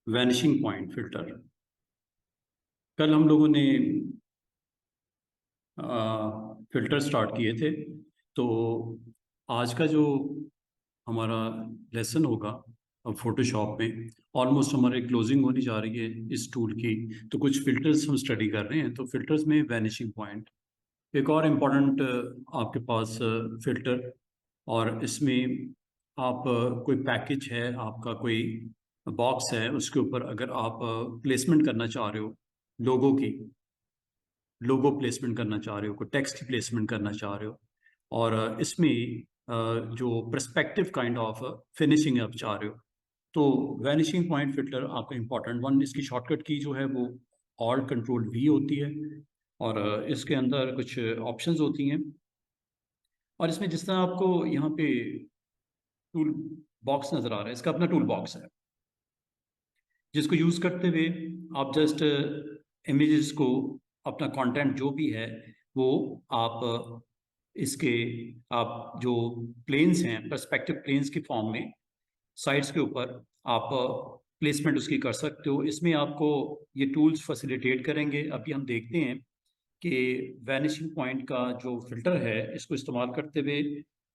Vanishing point filter. कल हम लोगों ने फिल्टर स्टार्ट किए थे। तो आज का जो हमारा लेसन होगा अब फोटोशॉप में, ऑलमोस्ट हमारी क्लोजिंग होने जा रही है इस टूल की। तो कुछ फिल्टर्स हम स्टडी कर रहे हैं। तो फिल्टर्स में वैनिशिंग पॉइंट एक और इम्पोर्टेंट आपके पास फिल्टर। और इसमें आप कोई पैकेज है, आपका कोई बॉक्स है, उसके ऊपर अगर आप प्लेसमेंट करना चाह रहे हो, लोगों की लोगो प्लेसमेंट करना चाह रहे हो, कोई टेक्स्ट प्लेसमेंट करना चाह रहे हो, और इसमें जो परस्पेक्टिव काइंड ऑफ फिनिशिंग आप चाह रहे हो, तो वैनिशिंग पॉइंट फिल्टर आपका इम्पॉर्टेंट वन। इसकी शॉर्टकट की जो है वो ऑल्ट कंट्रोल वी होती है। और इसके अंदर कुछ ऑप्शंस होती हैं। और इसमें जिस तरह आपको यहाँ पे टूल बॉक्स नज़र आ रहा है, इसका अपना टूल बॉक्स है जिसको यूज़ करते हुए आप जस्ट इमेजेस को, अपना कंटेंट जो भी है वो आप इसके आप जो प्लेन्स हैं, पर्सपेक्टिव प्लेन्स की फॉर्म में साइड्स के ऊपर आप प्लेसमेंट उसकी कर सकते हो। इसमें आपको ये टूल्स फैसिलिटेट करेंगे। अभी हम देखते हैं कि वैनिशिंग पॉइंट का जो फिल्टर है, इसको इस्तेमाल करते हुए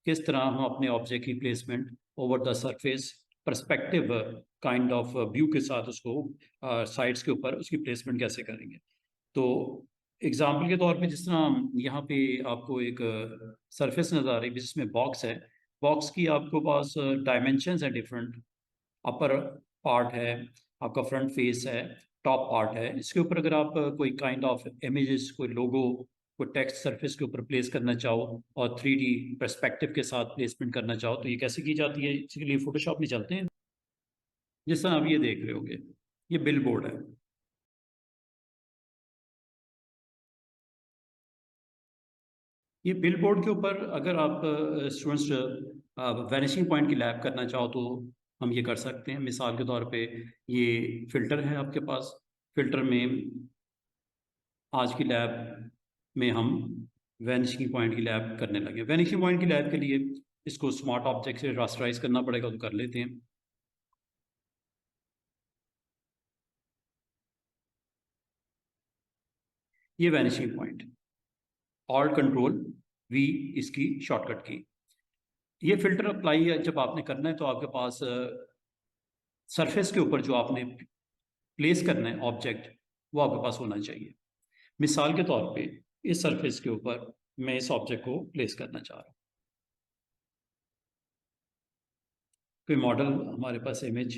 किस तरह हम अपने ऑब्जेक्ट की placement over the surface perspective kind of view के साथ उसको साइड्स के ऊपर उसकी प्लेसमेंट कैसे करेंगे। तो एग्जाम्पल के तौर पे जिस तरह यहाँ पे आपको एक सरफेस नज़र आ रही है जिसमें बॉक्स है। बॉक्स की आपको पास डायमेंशंस है डिफरेंट। अपर पार्ट है, आपका फ्रंट फेस है, टॉप पार्ट है। इसके ऊपर अगर आप कोई काइंड ऑफ इमेजेस, कोई लोगो, कोई टेक्स्ट सरफेस के ऊपर प्लेस करना चाहो और 3D पर्सपेक्टिव के साथ प्लेसमेंट करना चाहो, तो ये कैसे की जाती है, इसके लिए फोटोशॉप में चलते हैं। जिस तरह आप ये देख रहे होगे, ये बिल बोर्ड है। ये बिल बोर्ड के ऊपर अगर आप स्टूडेंट्स वैनिशिंग पॉइंट की लैब करना चाहो तो हम ये कर सकते हैं। मिसाल के तौर पे ये फिल्टर है आपके पास। फिल्टर में आज की लैब में हम वैनिशिंग पॉइंट की लैब करने लगे। वैनिशिंग पॉइंट की लैब के लिए इसको स्मार्ट ऑब्जेक्ट से रास्टराइज करना पड़ेगा, तो कर लेते हैं। ये vanishing point, alt control we इसकी शॉर्टकट की। ये फिल्टर अप्लाई जब आपने करना है तो आपके पास सरफेस के ऊपर जो आपने प्लेस करना है ऑब्जेक्ट, वो आपके पास होना चाहिए। मिसाल के तौर पे इस सरफेस के ऊपर मैं इस ऑब्जेक्ट को प्लेस करना चाह रहा हूँ। कोई मॉडल हमारे पास इमेज,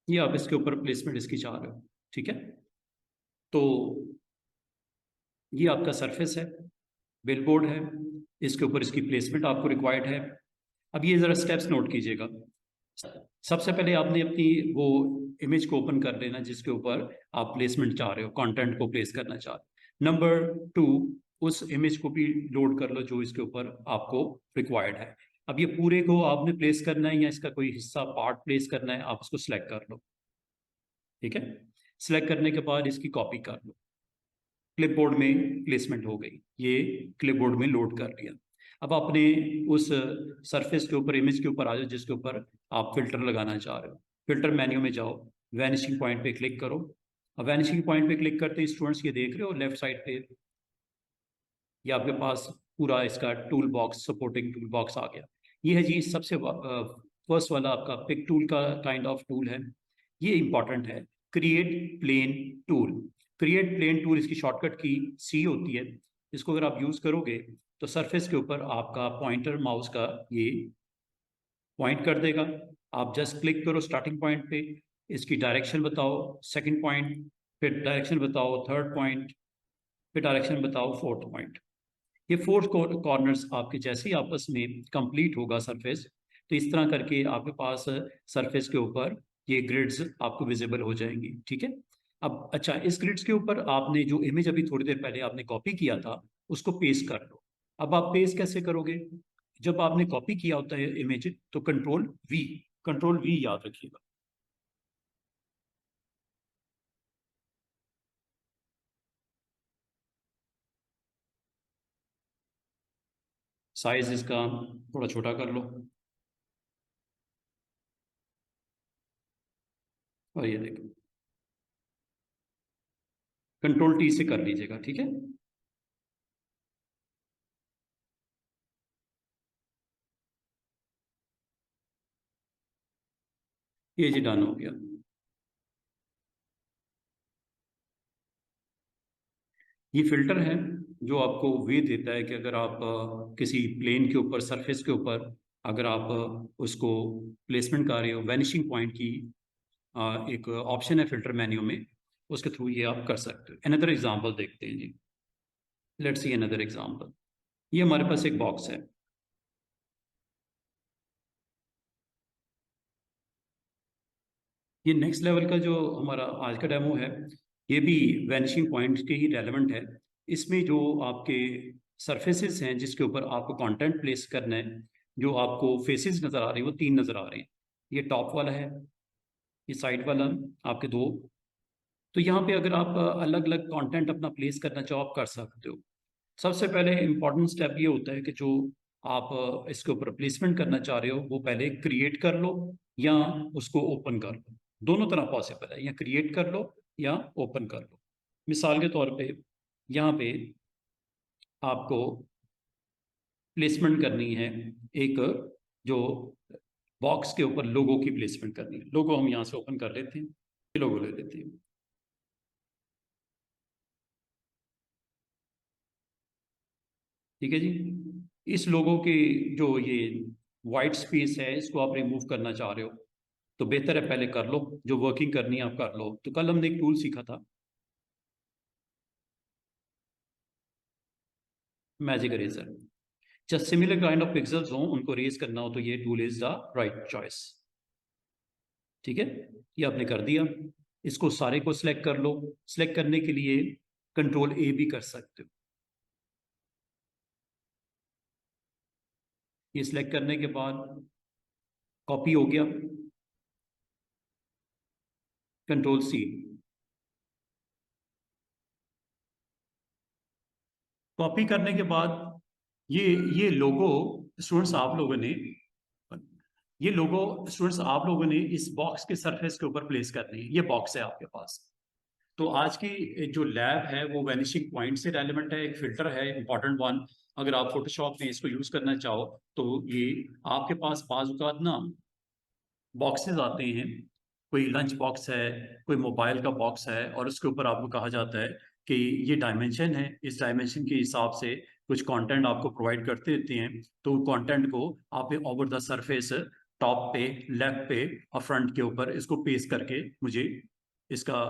ये आप इसके ऊपर प्लेसमेंट इसकी चाह रहे हो, ठीक है। तो ये आपका सरफेस है, बिलबोर्ड है, इसके ऊपर इसकी प्लेसमेंट आपको रिक्वायर्ड है। अब ये ज़रा स्टेप्स नोट कीजिएगा। सबसे पहले आपने अपनी वो इमेज को ओपन कर लेना जिसके ऊपर आप प्लेसमेंट चाह रहे हो, कंटेंट को प्लेस करना चाह रहे हो। नंबर 2, उस इमेज को भी लोड कर लो जो इसके ऊपर आपको रिक्वायर्ड है। अब ये पूरे को आपने प्लेस करना है या इसका कोई हिस्सा पार्ट प्लेस करना है, आप इसको सिलेक्ट कर लो, ठीक है। सिलेक्ट करने के बाद इसकी कॉपी कर लो। क्लिपबोर्ड में प्लेसमेंट हो गई, ये क्लिपबोर्ड में लोड कर लिया। अब अपने उस सरफेस के ऊपर, इमेज के ऊपर आ जाओ जिसके ऊपर आप फिल्टर लगाना चाह रहे हो। फिल्टर मेन्यू में जाओ, वैनिशिंग पॉइंट पे क्लिक करो। अब वैनिशिंग पॉइंट पे क्लिक करते ही स्टूडेंट्स ये देख रहे हो लेफ्ट साइड पे, ये आपके पास पूरा इसका tool box, supporting tool box आ गया। ये है जी सबसे फर्स्ट वाला आपका पिक टूल का काइंड ऑफ टूल है। ये इंपॉर्टेंट है, create plane tool. Create plane tool इसकी शॉर्टकट की सी होती है। इसको अगर आप यूज करोगे तो सरफेस के ऊपर आपका पॉइंटर माउस का ये पॉइंट कर देगा। आप जस्ट क्लिक करो स्टार्टिंग पॉइंट पे, इसकी डायरेक्शन बताओ सेकंड पॉइंट, फिर डायरेक्शन बताओ थर्ड पॉइंट, फिर डायरेक्शन बताओ फोर्थ पॉइंट। ये फोर्थ कॉर्नर्स आपके जैसे ही आपस में कंप्लीट होगा सरफेस, तो इस तरह करके आपके पास सरफेस के ऊपर ये ग्रिड्स आपको विजिबल हो जाएंगी, ठीक है। अब अच्छा, इस ग्रिड्स के ऊपर आपने जो इमेज अभी थोड़ी देर पहले आपने कॉपी किया था उसको पेस्ट कर लो। अब आप पेस्ट कैसे करोगे, जब आपने कॉपी किया होता है इमेज तो कंट्रोल वी याद रखिएगा। साइज इसका थोड़ा छोटा कर लो, और ये देखो कंट्रोल टी से कर लीजिएगा, ठीक है। ये जी डन हो गया। ये फिल्टर है जो आपको वे देता है कि अगर आप किसी प्लेन के ऊपर, सरफेस के ऊपर, अगर आप उसको प्लेसमेंट कर रहे हो, वैनिशिंग पॉइंट की एक ऑप्शन है फिल्टर मेन्यू में, उसके थ्रू ये आप कर सकते हो। अनदर एग्जांपल देखते हैं जी, लेट्स सी अनदर एग्जांपल। ये हमारे पास एक बॉक्स है, ये नेक्स्ट लेवल का जो हमारा आज का डेमो है, ये भी वैनिशिंग पॉइंट के ही रेलेवेंट है। इसमें जो आपके सरफेसेस हैं जिसके ऊपर आपको कंटेंट प्लेस करना है, जो आपको फेसेस नज़र आ रही है वो तीन नज़र आ रहे हैं। ये टॉप वाला है, ये साइड वाला, आपके दो। तो यहाँ पे अगर आप अलग अलग कंटेंट अपना प्लेस करना चाहो, आप कर सकते हो। सबसे पहले इंपॉर्टेंट स्टेप ये होता है कि जो आप इसके ऊपर प्लेसमेंट करना चाह रहे हो वो पहले क्रिएट कर लो या उसको ओपन कर लो। दोनों तरह पॉसिबल है, या क्रिएट कर लो या ओपन कर लो। मिसाल के तौर पे यहाँ पे आपको प्लेसमेंट करनी है, एक जो बॉक्स के ऊपर लोगो की प्लेसमेंट करनी है। लोगो हम यहाँ से ओपन कर लेते हैं, ये लोगो ले लेते हैं, ठीक है जी। इस लोगो के जो ये वाइट स्पेस है इसको आप रिमूव करना चाह रहे हो, तो बेहतर है पहले कर लो, जो वर्किंग करनी है आप कर लो। तो कल हमने एक टूल सीखा था, magic eraser. Just similar kind of pixels हो, उनको रेज करना हो, तो ये tool is the right choice, ठीक है। ये आपने कर दिया, इसको सारे को सिलेक्ट कर लो। सिलेक्ट करने के लिए कंट्रोल ए भी कर सकते हो। ये सिलेक्ट करने के बाद कॉपी हो गया, कंट्रोल सी। कॉपी करने के बाद ये ये लोगो स्टूडेंट्स आप लोगों ने ये लोगो स्टूडेंट्स आप लोगों ने इस बॉक्स के सरफेस के ऊपर प्लेस करनी है। ये बॉक्स है आपके पास। तो आज की जो लैब है वो वैनिशिंग पॉइंट से रेलिवेंट है, एक फिल्टर है इंपॉर्टेंट वन। अगर आप फोटोशॉप में इसको यूज करना चाहो तो ये आपके पास बाज़ औक़ात ना बॉक्सेस आते हैं, कोई लंच बॉक्स है, कोई मोबाइल का बॉक्स है, और उसके ऊपर आपको कहा जाता है कि ये डायमेंशन है, इस डायमेंशन के हिसाब से कुछ कंटेंट आपको प्रोवाइड करते रहते हैं। तो कंटेंट को आप ओवर द सरफेस, टॉप पे, लेफ्ट पे और फ्रंट के ऊपर इसको पेस्ट करके मुझे इसका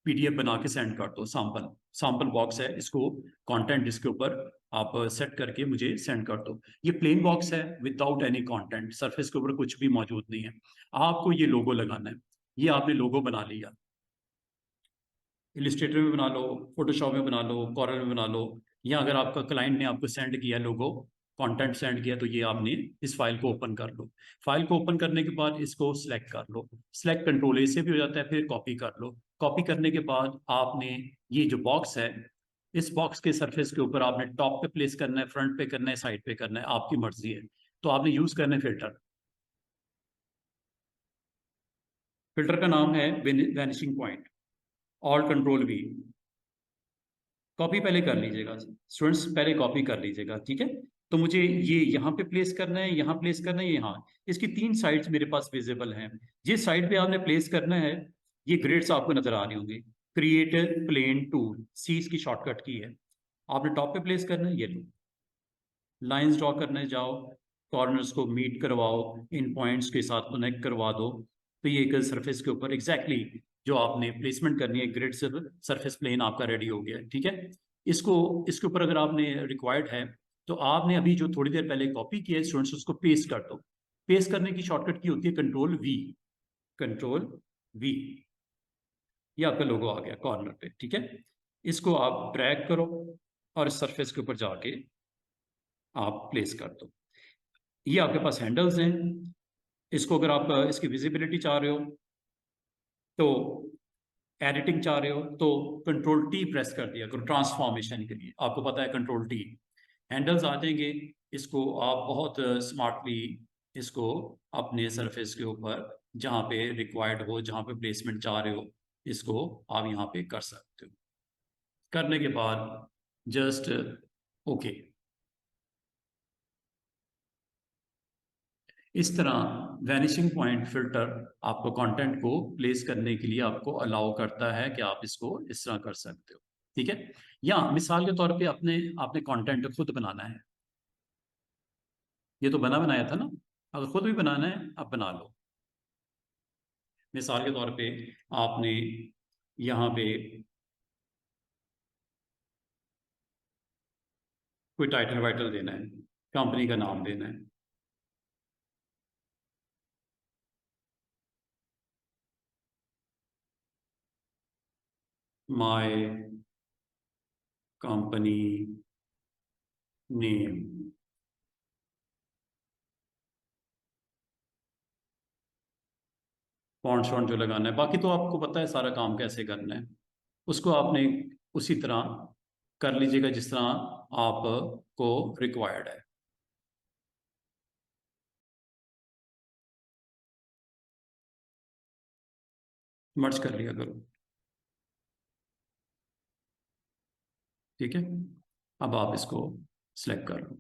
पीडीएफ बना के सेंड कर दो। सैंपल सैंपल बॉक्स है, इसको कंटेंट इसके ऊपर आप सेट करके मुझे सेंड कर दो। ये प्लेन बॉक्स है विदाउट एनी कंटेंट, सरफेस के ऊपर कुछ भी मौजूद नहीं है। आपको ये लोगो लगाना है। ये आपने लोगो बना लिया, इलिस्ट्रेटर में बना लो, फोटोशॉप में बना लो, कॉरल में बना लो, या अगर आपका क्लाइंट ने आपको सेंड किया लोगो, कंटेंट सेंड किया, तो ये आपने इस फाइल को ओपन कर लो। फाइल को ओपन करने के बाद इसको सिलेक्ट कर लो। सिलेक्ट कंट्रोल ए से भी हो जाता है, फिर कॉपी कर लो। कॉपी करने के बाद आपने ये जो बॉक्स है, इस बॉक्स के सरफेस के ऊपर आपने टॉप पे प्लेस करना है, फ्रंट पे करना है, साइड पे करना है, आपकी मर्जी है। तो आपने यूज करना है फिल्टर। फिल्टर का नाम है vanishing point, all control we. Copy पहले कर लीजिएगा स्टूडेंट्स, पहले कॉपी कर लीजिएगा, ठीक है। तो मुझे ये यहाँ पे प्लेस करना है, यहाँ प्लेस करना है, यहाँ। इसकी तीन साइड्स मेरे पास विजिबल हैं। जिस साइड पे आपने प्लेस करना है, ये ग्रिड्स आपको नजर आ रही होंगी। क्रिएट प्लेन टूल, सी इसकी शॉर्टकट की है। आपने टॉप पे प्लेस करना है, ये लो। लाइंस ड्रॉ करने जाओ, कॉर्नर्स को मीट करवाओ, इन पॉइंट्स के साथ कनेक्ट करवा दो। तो ये एक सरफेस के ऊपर एग्जैक्टली जो आपने प्लेसमेंट करनी है, ग्रिड सरफेस प्लेन आपका रेडी हो गया है, ठीक है। इसको इसके ऊपर अगर आपने रिक्वायर्ड है, तो आपने अभी जो थोड़ी देर पहले कॉपी किया है स्टूडेंट्स, उसको पेस्ट कर दो। पेस्ट करने की शॉर्टकट की होती है कंट्रोल वी। कंट्रोल वी, ये आपका लोगो आ गया कॉर्नर पे, ठीक है। इसको आप ड्रैग करो और इस सरफेस के ऊपर जाके आप प्लेस कर दो। ये आपके पास हैंडल्स हैं। इसको अगर आप इसकी विजिबिलिटी चाह रहे हो, तो एडिटिंग चाह रहे हो, तो कंट्रोल टी प्रेस कर दिया करो ट्रांसफॉर्मेशन के लिए। आपको पता है कंट्रोल टी, हैंडल्स आ जाएंगे, इसको आप बहुत स्मार्टली इसको अपने सरफेस के ऊपर जहाँ पे रिक्वायर्ड हो, जहाँ पे प्लेसमेंट चाह रहे हो, इसको आप यहाँ पे कर सकते हो। करने के बाद जस्ट ओके। इस तरह वैनिशिंग पॉइंट फिल्टर आपको कंटेंट को प्लेस करने के लिए आपको अलाउ करता है कि आप इसको इस तरह कर सकते हो। ठीक है, या मिसाल के तौर पे अपने आपने कंटेंट खुद बनाना है, ये तो बना बनाया था ना, अगर खुद भी बनाना है आप बना लो। मिसाल के तौर पे आपने यहाँ पे कोई टाइटल वाइटल देना है, कंपनी का नाम देना है। माय कंपनी नेम, फॉन्ट शॉन्ट जो लगाना है, बाकी तो आपको पता है सारा काम कैसे करना है। उसको आपने उसी तरह कर लीजिएगा जिस तरह आपको रिक्वायर्ड है। मर्ज कर लिया करो। ठीक है, अब आप इसको सिलेक्ट कर लो।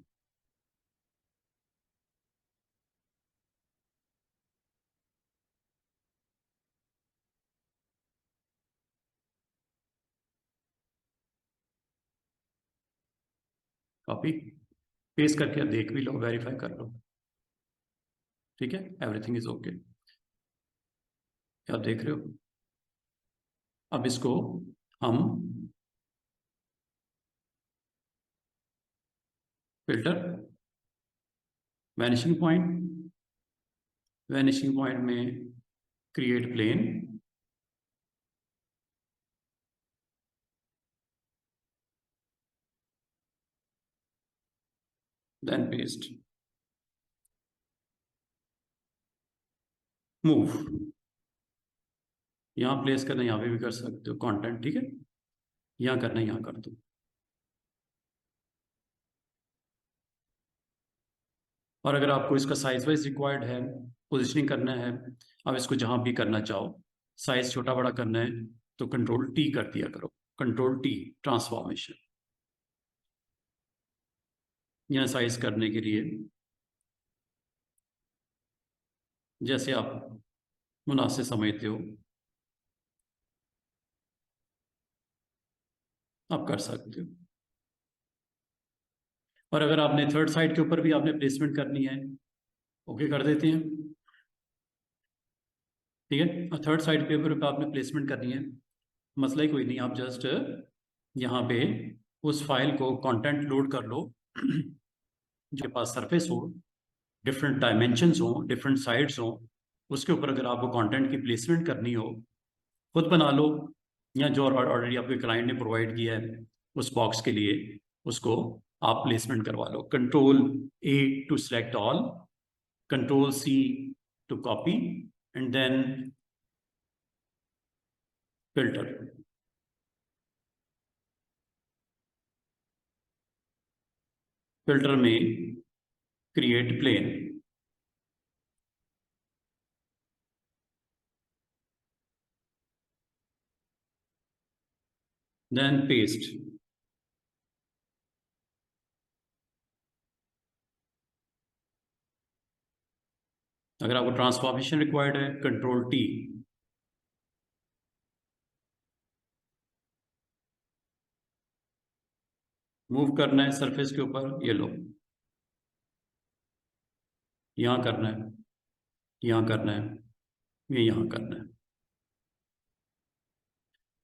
कॉपी पेस्ट करके देख भी लो, वेरीफाई कर लो। ठीक है, एवरीथिंग इज ओके। क्या आप देख रहे हो? अब इसको हम filter, vanishing point, vanishing point में create plane, then paste, move. यहाँ प्लेस करना, यहाँ पे भी कर सकते हो कंटेंट। ठीक है, यहाँ करना, यहाँ कर दो। और अगर आपको इसका साइज वाइज रिक्वायर्ड है, पोजिशनिंग करना है, अब इसको जहाँ भी करना चाहो, साइज छोटा बड़ा करना है तो कंट्रोल टी कर दिया करो। Control T, transformation. यहाँ साइज करने के लिए जैसे आप मुनासिब समझते हो आप कर सकते हो। और अगर आपने थर्ड साइड के ऊपर भी आपने प्लेसमेंट करनी है, ओके कर देते हैं। ठीक है, और थर्ड साइड पेपर पे आपने प्लेसमेंट करनी है, मसला ही कोई नहीं। आप जस्ट यहाँ पे उस फाइल को कंटेंट लोड कर लो जो पास सरफेस हो, डिफरेंट डायमेंशंस हो, डिफरेंट साइड्स हो, उसके ऊपर अगर आपको कंटेंट की प्लेसमेंट करनी हो, खुद बना लो, या जो ऑलरेडी आपके क्लाइंट ने प्रोवाइड किया है उस बॉक्स के लिए, उसको आप प्लेसमेंट करवा लो। Control A to select all, control C to copy, and then filter. Filter में क्रिएट प्लेन, देन पेस्ट। अगर आपको ट्रांसफॉर्मेशन रिक्वायर्ड है, कंट्रोल टी। मूव करना है सरफेस के ऊपर, ये लो, यहाँ करना है, यहाँ करना है, ये यहाँ करना है।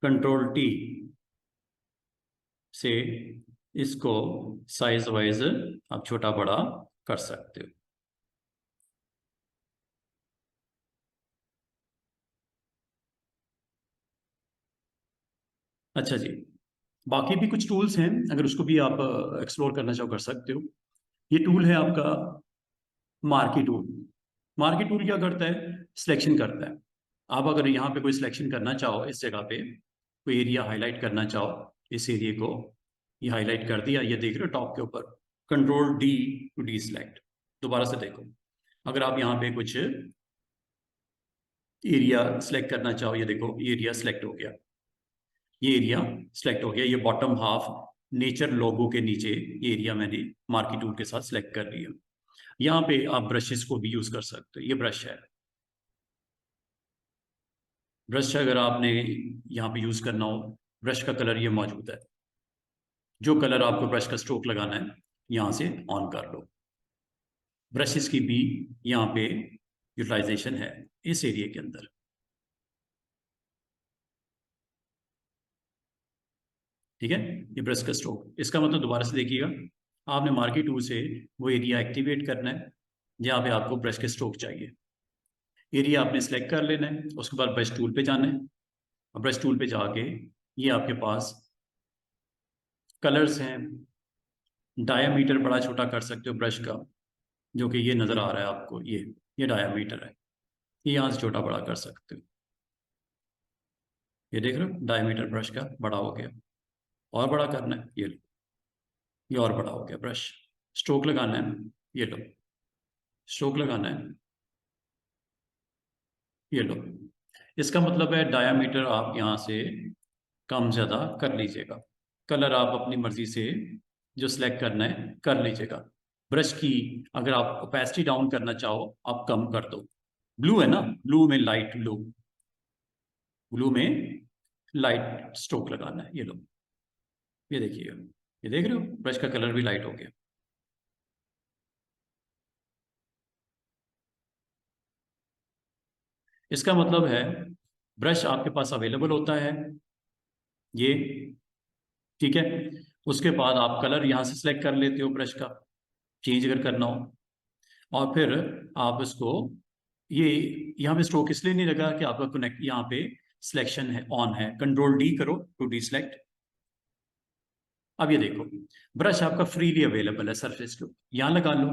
कंट्रोल टी से इसको साइज वाइज आप छोटा बड़ा कर सकते हो। अच्छा जी, बाकी भी कुछ टूल्स हैं, अगर उसको भी आप एक्सप्लोर करना चाहो कर सकते हो। ये टूल है आपका मार्की टूल। मार्की टूल क्या करता है? सिलेक्शन करता है। आप अगर यहाँ पे कोई सिलेक्शन करना चाहो, इस जगह पे कोई एरिया हाईलाइट करना चाहो, इस एरिया को ये हाईलाइट कर दिया, ये देख रहे हो टॉप के ऊपर, control D to D select. दोबारा से देखो, अगर आप यहाँ पे कुछ एरिया सिलेक्ट करना चाहो, ये देखो ये एरिया सिलेक्ट हो गया, ये एरिया सिलेक्ट हो गया, ये बॉटम हाफ नेचर लोगो के नीचे ये एरिया मैंने मार्की टूल के साथ सिलेक्ट कर लिया। यहाँ पे आप ब्रशेस को भी यूज कर सकते हो। ये ब्रश है, ब्रश अगर आपने यहाँ पे यूज करना हो, ब्रश का कलर ये मौजूद है। जो कलर आपको ब्रश का स्ट्रोक लगाना है यहाँ से ऑन कर लो। ब्रशेस की भी यहाँ पे यूटिलाइजेशन है इस एरिया के अंदर। ठीक है, ये ब्रश का स्ट्रोक। इसका मतलब दोबारा से देखिएगा, आपने मार्की टूल से वो एरिया एक्टिवेट करना है जहाँ पे आपको ब्रश के स्ट्रोक चाहिए। एरिया आपने सेलेक्ट कर लेना है, उसके बाद ब्रश टूल पे जाना है। और ब्रश टूल पे जाके ये आपके पास कलर्स हैं। डायामीटर बड़ा छोटा कर सकते हो ब्रश का, जो कि ये नज़र आ रहा है आपको, ये डायामीटर है, ये यहाँ से छोटा बड़ा कर सकते हो। ये देख रहे हो, डायामीटर ब्रश का बड़ा हो गया। और बड़ा करना है, ये और बड़ा हो गया ब्रश। स्ट्रोक लगाना है, ये लो, स्ट्रोक लगाना है, ये लो। इसका मतलब है डायामीटर आप यहाँ से कम ज़्यादा कर लीजिएगा। कलर आप अपनी मर्जी से जो सिलेक्ट करना है कर लीजिएगा। ब्रश की अगर आप ओपेसिटी डाउन करना चाहो, आप कम कर दो। ब्लू है ना, ब्लू में लाइट ब्लू, ब्लू में लाइट स्ट्रोक लगाना है। ये लो, ये देखिएगा, ये देख रहे हो ब्रश का कलर भी लाइट हो गया। इसका मतलब है ब्रश आपके पास अवेलेबल होता है ये, ठीक है। उसके बाद आप कलर यहाँ से सिलेक्ट कर लेते हो ब्रश का, चेंज अगर करना हो। और फिर आप इसको ये यहाँ पे स्ट्रोक इसलिए नहीं लगा कि आपका कनेक्ट यहाँ पे सिलेक्शन है, ऑन है। कंट्रोल डी करो टू डी सिलेक्ट। अब ये देखो, ब्रश आपका फ्रीली अवेलेबल है सरफेस के ऊपर। यहाँ लगा लो,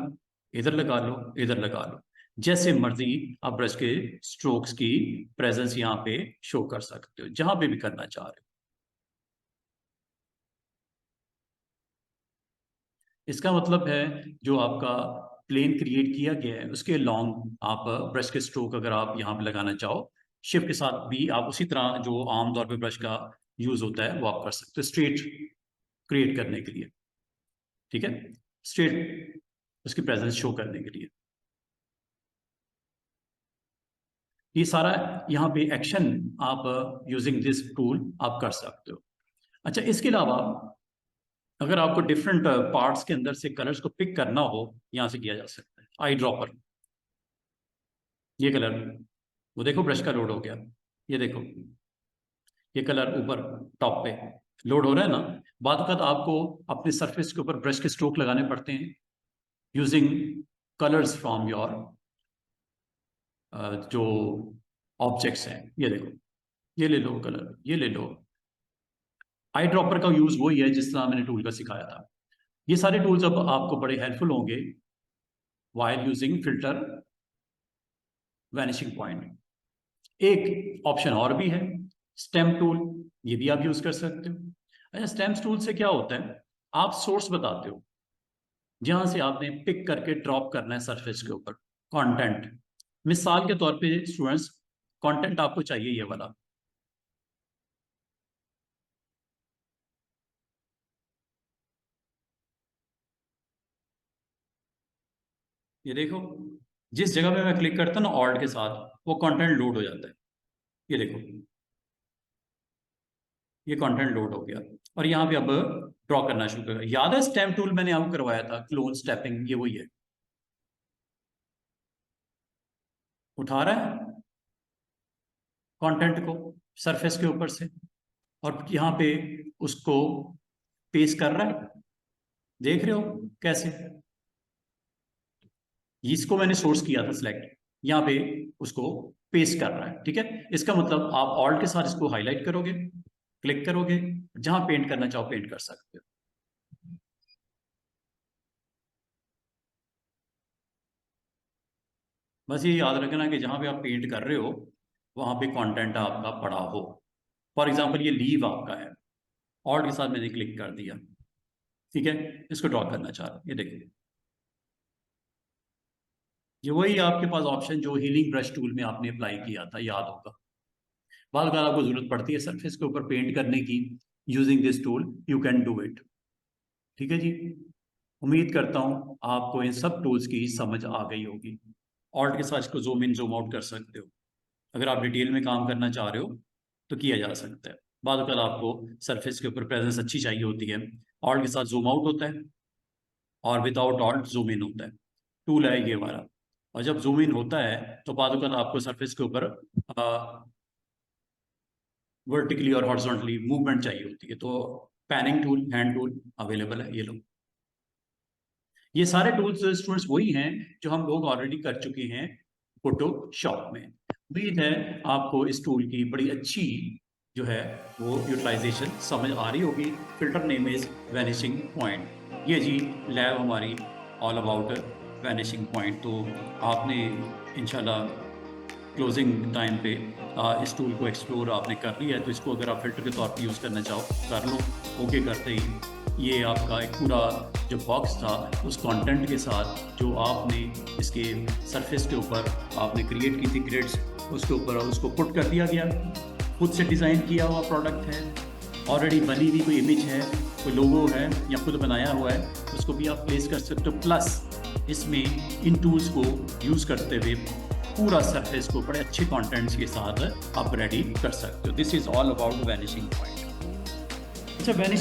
इधर लगा लो, इधर लगा लो, जैसे मर्जी आप ब्रश के स्ट्रोक्स की प्रेजेंस यहाँ पे शो कर सकते हो, जहां पे भी करना चाह रहे हो। इसका मतलब है जो आपका प्लेन क्रिएट किया गया है उसके लॉन्ग आप ब्रश के स्ट्रोक अगर आप यहाँ पे लगाना चाहो, शिफ्ट के साथ भी आप उसी तरह जो आमतौर पे ब्रश का यूज होता है वो आप कर सकते हो, स्ट्रेट क्रिएट करने के लिए। ठीक है, स्ट्रेट उसकी प्रेजेंस शो करने के लिए। ये सारा यहाँ पे एक्शन आप यूजिंग दिस टूल आप कर सकते हो। अच्छा, इसके अलावा अगर आपको डिफरेंट पार्ट्स के अंदर से कलर्स को पिक करना हो, यहाँ से किया जा सकता है। आई ड्रॉपर, ये कलर, वो देखो ब्रश का लोड हो गया, ये देखो ये कलर ऊपर टॉप पे लोड हो रहा है ना। बाद वक्त आपको अपने सरफेस के ऊपर ब्रश के स्ट्रोक लगाने पड़ते हैं यूजिंग कलर्स फ्रॉम योर जो ऑब्जेक्ट्स हैं। ये देखो, ये ले लो कलर, ये ले लो। आई ड्रॉपर का यूज वही है जिस तरह मैंने टूल का सिखाया था। ये सारे टूल्स अब आपको बड़े हेल्पफुल होंगे while using filter vanishing point. एक ऑप्शन और भी है, स्टेम टूल, ये भी आप यूज कर सकते हो। अच्छा, स्टेम टूल से क्या होता है, आप सोर्स बताते हो जहां से आपने पिक करके ड्रॉप करना है सरफेस के ऊपर कंटेंट। मिसाल के तौर पे स्टूडेंट्स, कंटेंट आपको चाहिए ये वाला, ये देखो जिस जगह पे मैं क्लिक करता हूँ ना ऑल्ट के साथ, वो कंटेंट लोड हो जाता है। ये देखो, ये कंटेंट लोड हो गया और यहाँ पे अब ड्रॉ करना शुरू कर। याद है स्टेम टूल मैंने आपको करवाया था, क्लोन स्टेपिंग, ये वही है। उठा रहा है कंटेंट को सरफेस के ऊपर से और यहाँ पे उसको पेस्ट कर रहा है। देख रहे हो कैसे, इसको मैंने सोर्स किया था सिलेक्ट, यहाँ पे उसको पेस्ट कर रहा है। ठीक है, इसका मतलब आप ऑल्ट के साथ इसको हाईलाइट करोगे, क्लिक करोगे, जहां पेंट करना चाहो पेंट कर सकते हो। बस ये याद रखना कि जहां पे आप पेंट कर रहे हो वहां पे कंटेंट आपका पड़ा हो। फॉर एग्जांपल ये लीव आपका है, ऑल्ट के साथ मैंने क्लिक कर दिया, ठीक है, इसको ड्रॉ करना चाह रहा हूँ। ये देखिए, ये वही आपके पास ऑप्शन जो हीलिंग ब्रश टूल में आपने अप्लाई किया था, याद होगा। बाद अगर आपको जरूरत पड़ती है सरफेस के ऊपर पेंट करने की using this tool, you can do it. ठीक है जी, उम्मीद करता हूँ आपको इन सब टूल्स की समझ आ गई होगी। ऑल्ट के साथ इसको जूम इन जूम आउट कर सकते हो। अगर आप डिटेल में काम करना चाह रहे हो तो किया जा सकता है। बाद कल आपको सरफेस के ऊपर प्रेजेंस अच्छी चाहिए होती है, ऑल्ट के साथ जूम आउट होता है और विदाउट ऑल्ट जूम इन होता है। टूल है ये वाला। और जब जूम इन होता है तो बाद कल आपको सरफेस के ऊपर वर्टिकली और हॉरिजॉन्टली मूवमेंट चाहिए होती है, तो panning tool, hand tool available है। ये लो, ये सारे टूल्स स्टूडेंट्स वही हैं जो हम लोग ऑलरेडी कर चुके हैं फोटोशॉप में। उम्मीद है आपको इस टूल की बड़ी अच्छी जो है वो यूटिलाइजेशन समझ आ रही होगी। Filter name is vanishing point. ये जी लैब हमारी ऑल अबाउट वैनिशिंग पॉइंट। तो आपने इंशाल्लाह क्लोजिंग टाइम पे इस टूल को एक्सप्लोर आपने कर लिया है, तो इसको अगर आप फिल्टर के तौर पे यूज़ करना चाहो कर लो। ओके करते ही ये आपका एक पूरा जो बॉक्स था उस कंटेंट के साथ जो आपने इसके सरफेस के ऊपर आपने क्रिएट की थी ग्रिड्स, उसके ऊपर उसको पुट कर दिया गया। खुद से डिज़ाइन किया हुआ प्रोडक्ट है, ऑलरेडी बनी हुई कोई इमेज है, कोई लोगो है या खुद बनाया हुआ है, उसको भी आप प्लेस कर सकते हो। प्लस इसमें इन टूल्स को यूज़ करते हुए पूरा सरफेस को बड़े अच्छे कंटेंट्स के साथ आप रेडी कर सकते हो। This is all about vanishing point. अच्छा, वैनिशिंग